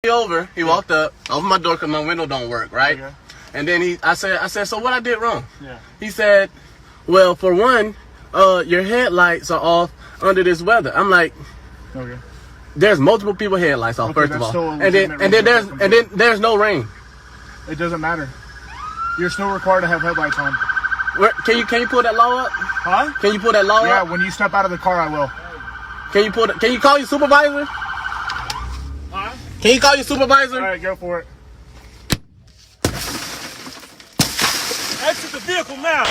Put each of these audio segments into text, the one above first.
over. He walked up, opened my door because my window don't work, right? Okay. And then I said, so what I did wrong? Yeah. He said, well, for one, your headlights are off under this weather. I'm like, okay. There's multiple people headlights off, first of all, and then there's no rain. It doesn't matter. You're still required to have headlights on. Can you pull that law up? Huh? Can you pull that law up? Yeah, when you step out of the car, I will. Can you call your supervisor? Huh? Can you call your supervisor? All right, go for it. Exit the vehicle now.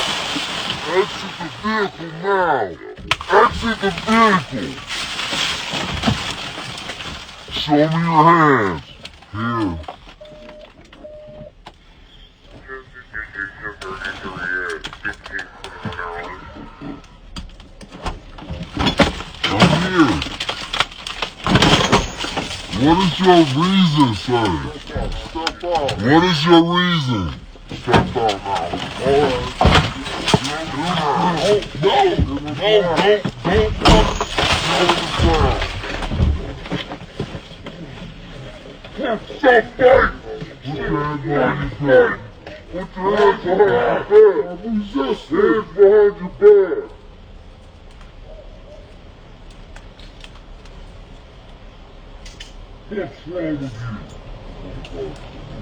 Exit the vehicle now. Exit the vehicle. Show me your hands. Here. Come here. What is your reason, sir? Step out. What is your reason? Step out now. Stop fighting! Put your hands behind your back. Put your hands behind your back. Resist. Hands behind your back. What's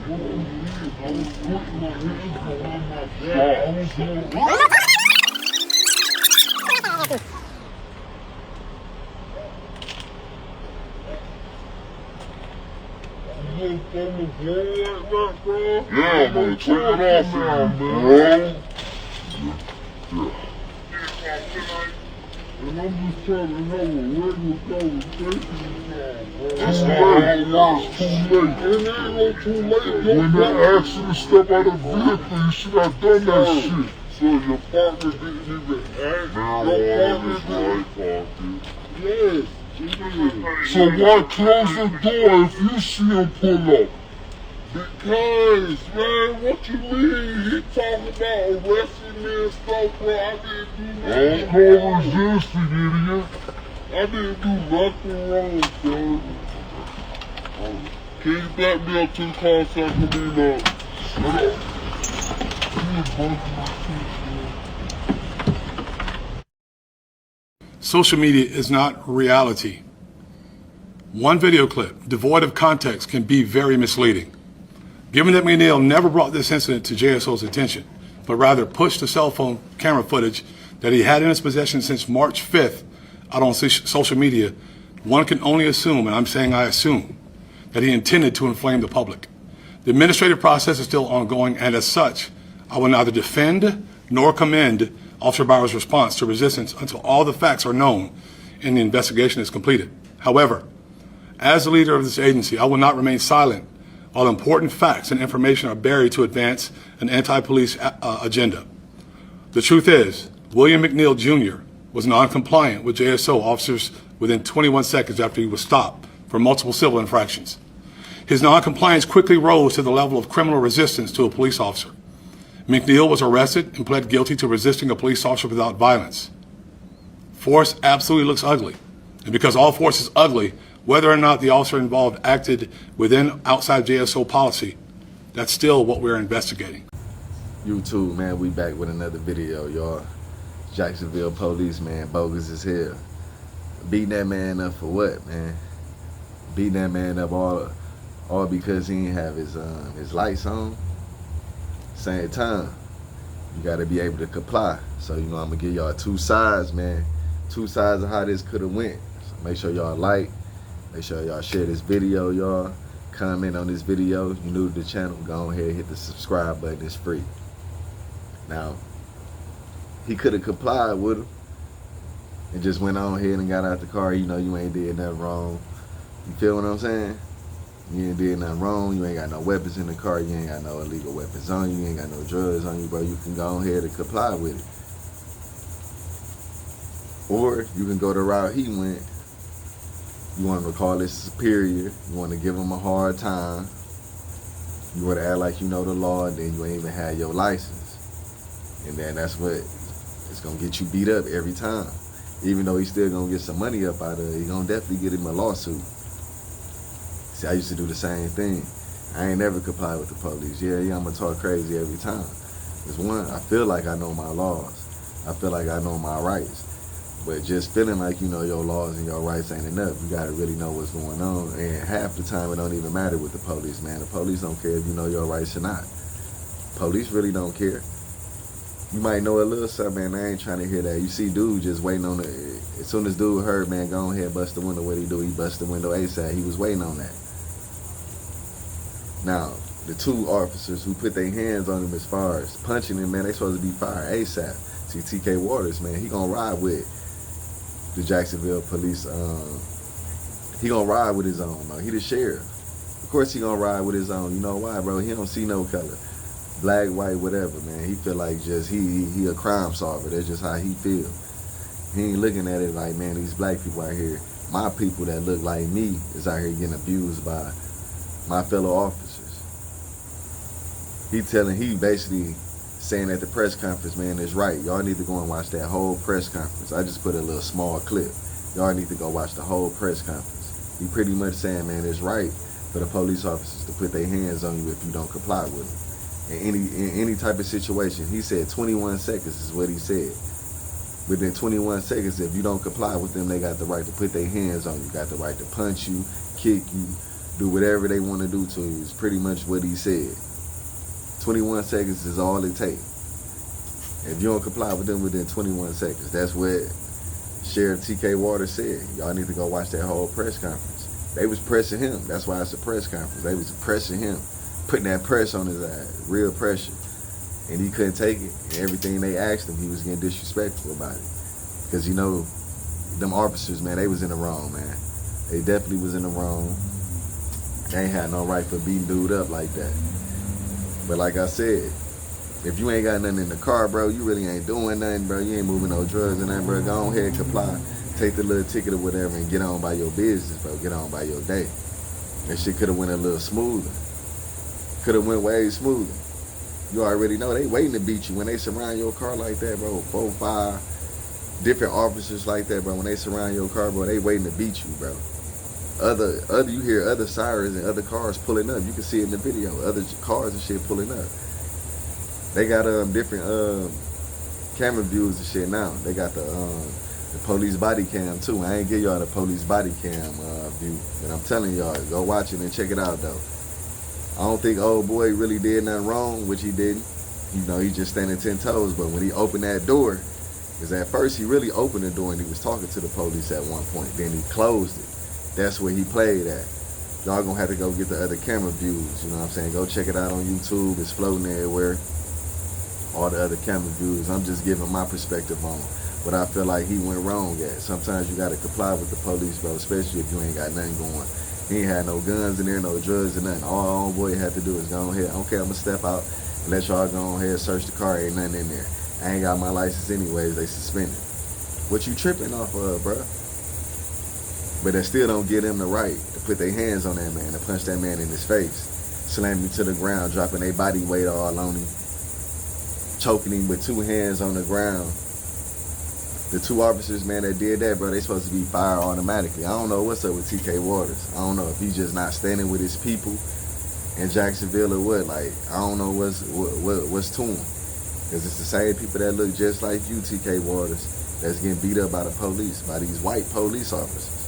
wrong with you? I was putting my hands behind my back. I was doing... Yeah, I'm gonna take it off now, man. And I'm just trying to have a regular conversation now, bro. It's not too late. It ain't no too late. When they asked you to step out of the vehicle, you should have done that shit. So your partner didn't even ask. Your partner didn't. Yes. So why close the door if you see him pull up? Because, man, what you mean? He talking about arresting me and stuff, bro. I didn't do nothing. I'm no resisting, idiot. I didn't do nothing wrong, sir. Can you back me up to the car so I can be up? Social media is not reality. One video clip, devoid of context, can be very misleading. Given that McNeil never brought this incident to JSO's attention, but rather pushed the cell phone camera footage that he had in his possession since March 5th out on social media, one can only assume, and I'm saying I assume, that he intended to inflame the public. The administrative process is still ongoing, and as such, I will neither defend nor commend Officer Bauer's response to resistance until all the facts are known and the investigation is completed. However, as the leader of this agency, I will not remain silent while important facts and information are buried to advance an anti-police agenda. The truth is, William McNeil Jr. was non-compliant with JSO officers within 21 seconds after he was stopped for multiple civil infractions. His non-compliance quickly rose to the level of criminal resistance to a police officer. McNeil was arrested and pled guilty to resisting a police officer without violence. Force absolutely looks ugly. And because all force is ugly, whether or not the officer involved acted within outside JSO policy, that's still what we're investigating. YouTube, man, we back with another video, y'all. Jacksonville police, man, bogus as hell. Beating that man up for what, man? Beating that man up all because he didn't have his lights on. Same time, you gotta be able to comply. So, you know, I'm gonna give y'all two sides, man. Two sides of how this could have went. So make sure y'all like, make sure y'all share this video, y'all. Comment on this video. If you're new to the channel, go ahead and hit the subscribe button. It's free. Now, he could have complied with him and just went on ahead and got out the car. You know, you ain't did nothing wrong. You feel what I'm saying? You ain't did nothing wrong. You ain't got no weapons in the car. You ain't got no illegal weapons on you. You ain't got no drugs on you, bro. You can go ahead and comply with it. Or you can go the route he went. You want to call this superior. You want to give him a hard time. You want to act like you know the law, and then you ain't even had your license. And then that's what it's going to get you beat up every time. Even though he's still going to get some money up out of it, he's going to definitely get him a lawsuit. See, I used to do the same thing. I ain't never complied with the police. Yeah, I'm gonna talk crazy every time. It's one, I feel like I know my laws. I feel like I know my rights. But just feeling like you know your laws and your rights ain't enough. You gotta really know what's going on. And half the time it don't even matter with the police, man. The police don't care if you know your rights or not. Police really don't care. You might know a little something, man. I ain't trying to hear that. You see dude just waiting on the, as soon as dude heard, man, go ahead, bust the window. What he do? He bust the window ASAP. He was waiting on that. Now, the two officers who put their hands on him as far as punching him, man, they supposed to be fired ASAP. See, TK Waters, man, he gonna ride with the Jacksonville police. He gonna ride with his own, though. He the sheriff. Of course he gonna ride with his own. You know why, bro? He don't see no color. Black, white, whatever, man. He feel like just, he a crime solver. That's just how he feel. He ain't looking at it like, man, these black people out here, my people that look like me is out here getting abused by my fellow officers. He basically saying at the press conference, man, it's right. Y'all need to go and watch that whole press conference. I just put a little small clip. Y'all need to go watch the whole press conference. He pretty much saying, man, it's right for the police officers to put their hands on you if you don't comply with them. In any type of situation. He said 21 seconds is what he said. Within 21 seconds, if you don't comply with them, they got the right to put their hands on you. Got the right to punch you, kick you, do whatever they want to do to you. It's pretty much what he said. 21 seconds is all it takes. If you don't comply with them within 21 seconds, that's what Sheriff TK Waters said. Y'all need to go watch that whole press conference. They was pressing him. That's why it's a press conference. They was pressing him, putting that press on his ass, real pressure. And he couldn't take it. And everything they asked him, he was getting disrespectful about it. Because, you know, them officers, man, they was in the wrong, man. They definitely was in the wrong. They ain't had no right for beating dude up like that. But like I said, if you ain't got nothing in the car, bro, you really ain't doing nothing, bro. You ain't moving no drugs and nothing, bro. Go on ahead, comply. Take the little ticket or whatever and get on by your business, bro. Get on by your day. That shit could have went a little smoother. Could have went way smoother. You already know they waiting to beat you when they surround your car like that, bro. 4, 5 different officers like that, bro. When they surround your car, bro, they waiting to beat you, bro. You hear other sirens and other cars pulling up. You can see it in the video. Other cars and shit pulling up. They got different camera views and shit now. They got the police body cam too. I ain't give y'all the police body cam view, but I'm telling y'all, go watch it and check it out though. I don't think old boy really did nothing wrong, which he didn't. You know, he just standing 10 toes. But when he opened that door, because at first he really opened the door and he was talking to the police at one point. Then he closed it. That's where he played at. Y'all gonna have to go get the other camera views. You know what I'm saying? Go check it out on YouTube. It's floating everywhere. All the other camera views. I'm just giving my perspective on what I feel like he went wrong at. Sometimes you gotta comply with the police, bro, especially if you ain't got nothing going. He ain't had no guns in there, no drugs or nothing. All boy had to do is go ahead. Okay, I'm gonna step out and let y'all go ahead, search the car. Ain't nothing in there. I ain't got my license anyways. They suspended. What you tripping off of, bro? But they still don't give them the right to put their hands on that man, to punch that man in his face, slam him to the ground, dropping their body weight all on him, choking him with 2 hands on the ground. The 2 officers, man, that did that, bro, they supposed to be fired automatically. I don't know what's up with TK Waters. I don't know if he's just not standing with his people in Jacksonville or what. Like, I don't know what's to him. Because it's the same people that look just like you, TK Waters, that's getting beat up by the police, by these white police officers.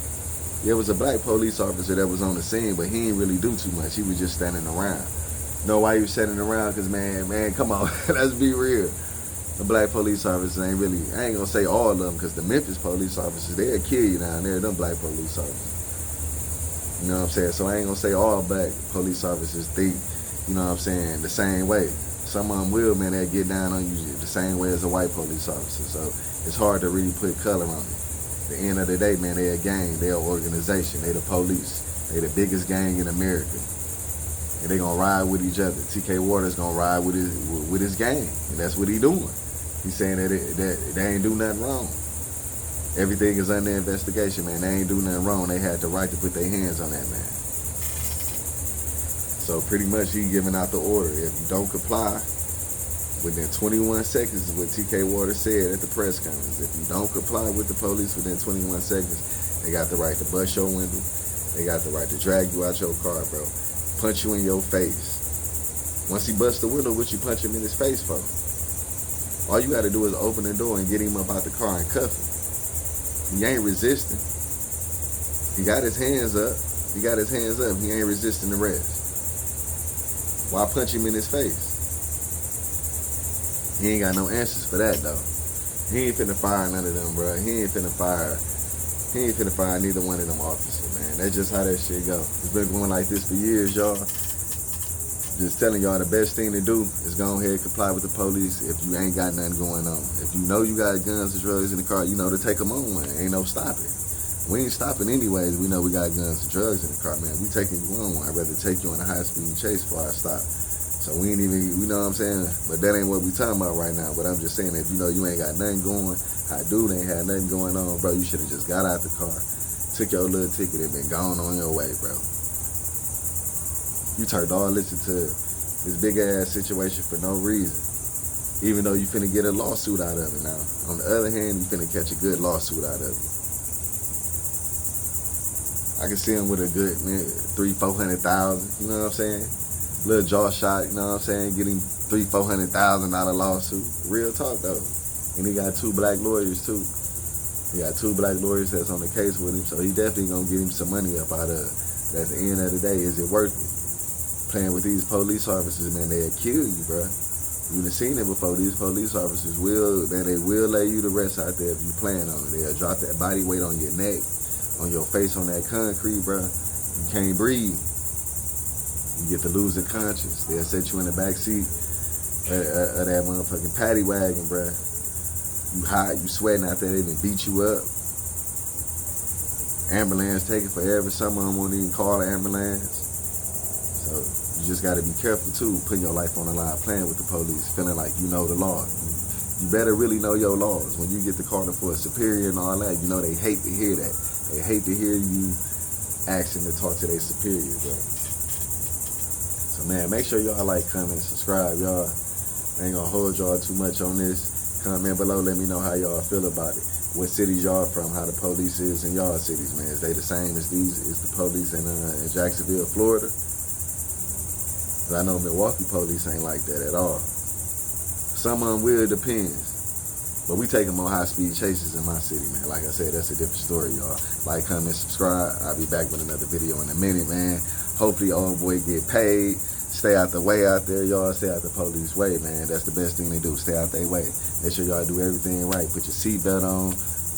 Yeah, it was a black police officer that was on the scene, but he didn't really do too much. He was just standing around. You know why he was standing around? Because, man, come on, let's be real. The black police officers ain't really, I ain't gonna say all of them, because the Memphis police officers, they'll kill you down there, them black police officers. You know what I'm saying? So I ain't gonna say all black police officers think, you know what I'm saying, the same way. Some of them will, man, they'll get down on you the same way as a white police officer. So it's hard to really put color on it. At the end of the day, man, they're a gang, they're an organization, they the police. They the biggest gang in America. And they gonna ride with each other. TK Waters gonna ride with his gang, and that's what he doing. He's saying that they ain't do nothing wrong. Everything is under investigation, man. They ain't do nothing wrong. They had the right to put their hands on that man. So pretty much he giving out the order. If you don't comply, within 21 seconds is what TK Waters said at the press conference. If you don't comply with the police within 21 seconds, they got the right to bust your window, They got the right to drag you out your car, bro. Punch you in your face. Once he busts the window, what you punch him in his face for? All you gotta do is open the door and get him up out the car and cuff him. He ain't resisting. He got his hands up. He got his hands up. He ain't resisting the rest. Why punch him in his face? He ain't got no answers for that, though. He ain't finna fire none of them, bro. He ain't finna fire neither one of them officers, man. That's just how that shit go. It's been going like this for years, y'all. Just telling y'all the best thing to do is go ahead and comply with the police if you ain't got nothing going on. If you know you got guns or drugs in the car, you know to take them on one. Ain't no stopping. We ain't stopping anyways. We know we got guns and drugs in the car, man. We taking you on one. I'd rather take you on a high-speed chase before I stop. So we ain't even, you know what I'm saying? But that ain't what we talking about right now. But I'm just saying, if you know you ain't got nothing going, how dude ain't had nothing going on, bro, you should have just got out the car, took your little ticket and been gone on your way, bro. You turned all this into this big ass situation for no reason. Even though you finna get a lawsuit out of it now. On the other hand, you finna catch a good lawsuit out of it. I can see him with a good, man, 300,000-400,000, you know what I'm saying? Little jaw shot, you know what I'm saying? Getting $300,000-400,000 lawsuit. Real talk though. And he got 2 black lawyers too. He got 2 black lawyers that's on the case with him, so he definitely gonna get him some money up out of it. But at the end of the day, is it worth it? Playing with these police officers, man, they'll kill you, bro. You done seen it before. These police officers will, man, they will lay you to rest out there if you playing on it. They'll drop that body weight on your neck, on your face, on that concrete, bro. You can't breathe. You get to losing conscience. They'll set you in the back seat of that motherfucking paddy wagon, bro. You hot, you sweating out there. They done beat you up. Ambulance taking forever. Some of them won't even call the ambulance. So you just got to be careful too, putting your life on the line, playing with the police, feeling like you know the law. You better really know your laws. When you get the calling for a superior and all that, you know they hate to hear that. They hate to hear you asking to talk to their superior, bro. So man, make sure y'all like, comment, subscribe, y'all. I ain't gonna hold y'all too much on this. Comment below, let me know how y'all feel about it. What cities y'all from, how the police is in y'all cities, man. Is they the same as the police in Jacksonville, Florida? I know Milwaukee police ain't like that at all. Some of them will, it depends. But we take them on high-speed chases in my city, man. Like I said, that's a different story, y'all. Like, comment, subscribe. I'll be back with another video in a minute, man. Hopefully, old boy get paid. Stay out the way out there, y'all. Stay out the police way, man. That's the best thing to do. Stay out their way. Make sure y'all do everything right. Put your seatbelt on.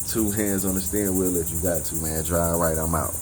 2 hands on the steering wheel if you got to, man. Drive right, I'm out.